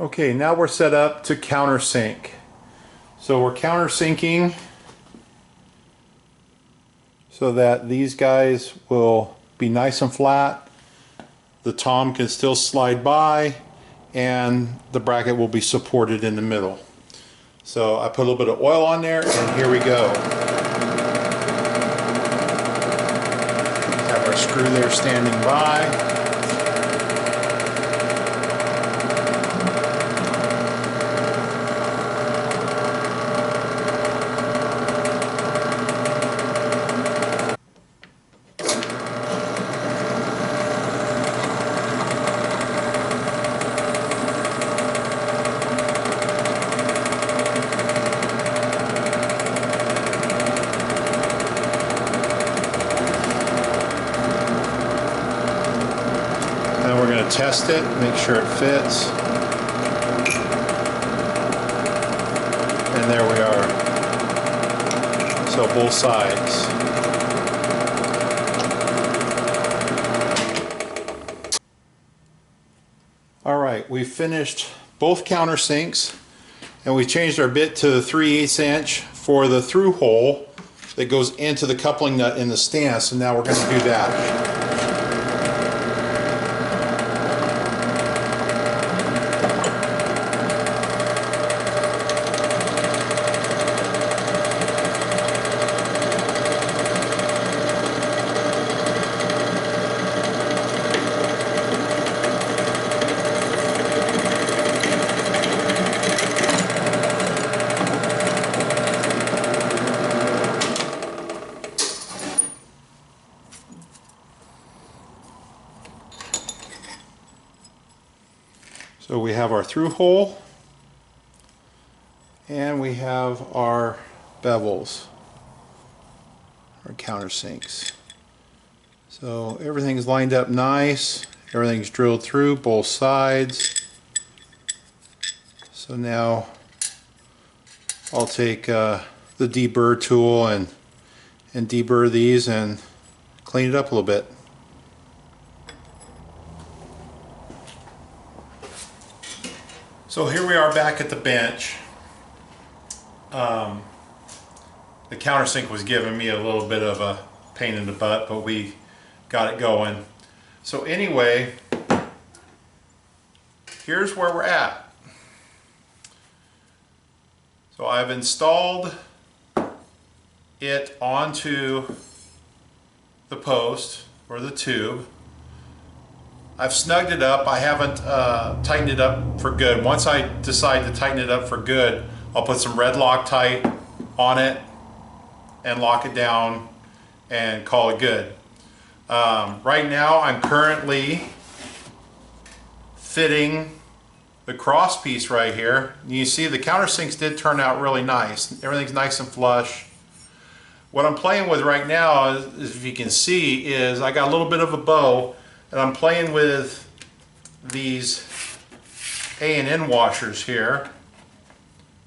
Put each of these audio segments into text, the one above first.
Okay, now we're set up to countersink. So we're countersinking so that these guys will be nice and flat. The tom can still slide by and the bracket will be supported in the middle. So I put a little bit of oil on there and here we go. Have our screw there standing by. Now we're going to test it, make sure it fits. And there we are. So both sides. Alright, we finished both countersinks and we changed our bit to the 3/8 inch for the through hole that goes into the coupling nut in the stand. So now we're going to do that. So we have our through hole and we have our bevels, our countersinks. So everything's lined up nice, everything's drilled through both sides. So now I'll take the deburr tool and deburr these and clean it up a little bit. So here we are back at the bench. The countersink was giving me a little bit of a pain in the butt, but we got it going. So anyway, here's where we're at. So I've installed it onto the post or the tube. I've snugged it up. I haven't tightened it up for good. Once I decide to tighten it up for good, I'll put some red Loctite on it and lock it down and call it good. Right now I'm currently fitting the cross piece right here. You see the countersinks did turn out really nice. Everything's nice and flush. What I'm playing with right now, is, if you can see, is I got a little bit of a bow. And I'm playing with these A&N washers here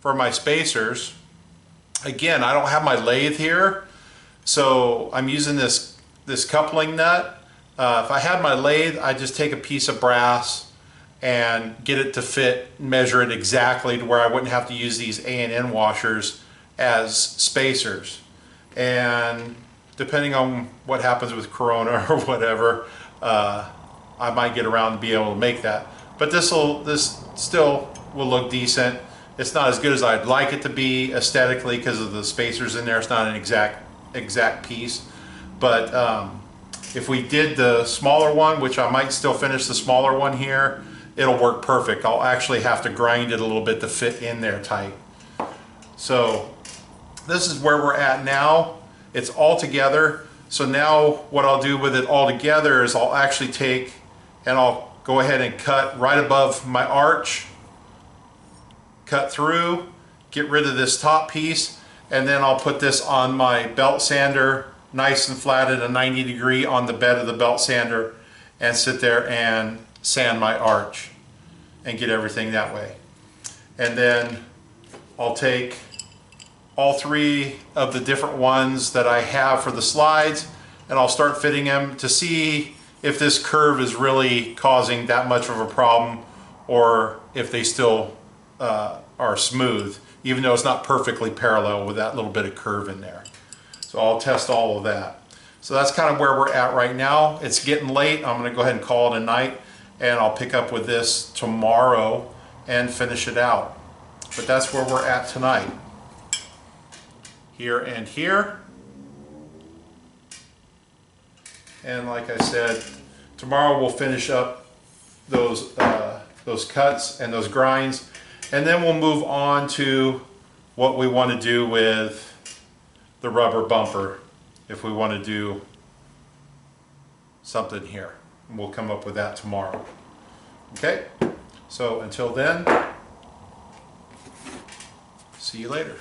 for my spacers. Again, I don't have my lathe here, so I'm using this coupling nut. If I had my lathe, I'd just take a piece of brass and get it to fit, measure it exactly to where I wouldn't have to use these A&N washers as spacers. And depending on what happens with Corona or whatever, I might get around to be able to make that. But this still will look decent. It's not as good as I'd like it to be aesthetically because of the spacers in there. It's not an exact piece. But if we did the smaller one, which I might still finish the smaller one here, it'll work perfect. I'll actually have to grind it a little bit to fit in there tight. So this is where we're at now. It's all together. So now what I'll do with it all together is I'll actually take and I'll go ahead and cut right above my arch, cut through, get rid of this top piece, and then I'll put this on my belt sander, nice and flat at a 90° on the bed of the belt sander, and sit there and sand my arch and get everything that way. And then I'll take all three of the different ones that I have for the slides and I'll start fitting them to see if this curve is really causing that much of a problem or if they still are smooth, even though it's not perfectly parallel with that little bit of curve in there. So I'll test all of that. So that's kind of where we're at right now. It's getting late. I'm going to go ahead and call it a night, and I'll pick up with this tomorrow and finish it out. But that's where we're at tonight. Here and here. And like I said, tomorrow we'll finish up those cuts and those grinds, and then we'll move on to what we want to do with the rubber bumper, if we want to do something here. And we'll come up with that tomorrow. Okay, so until then, see you later.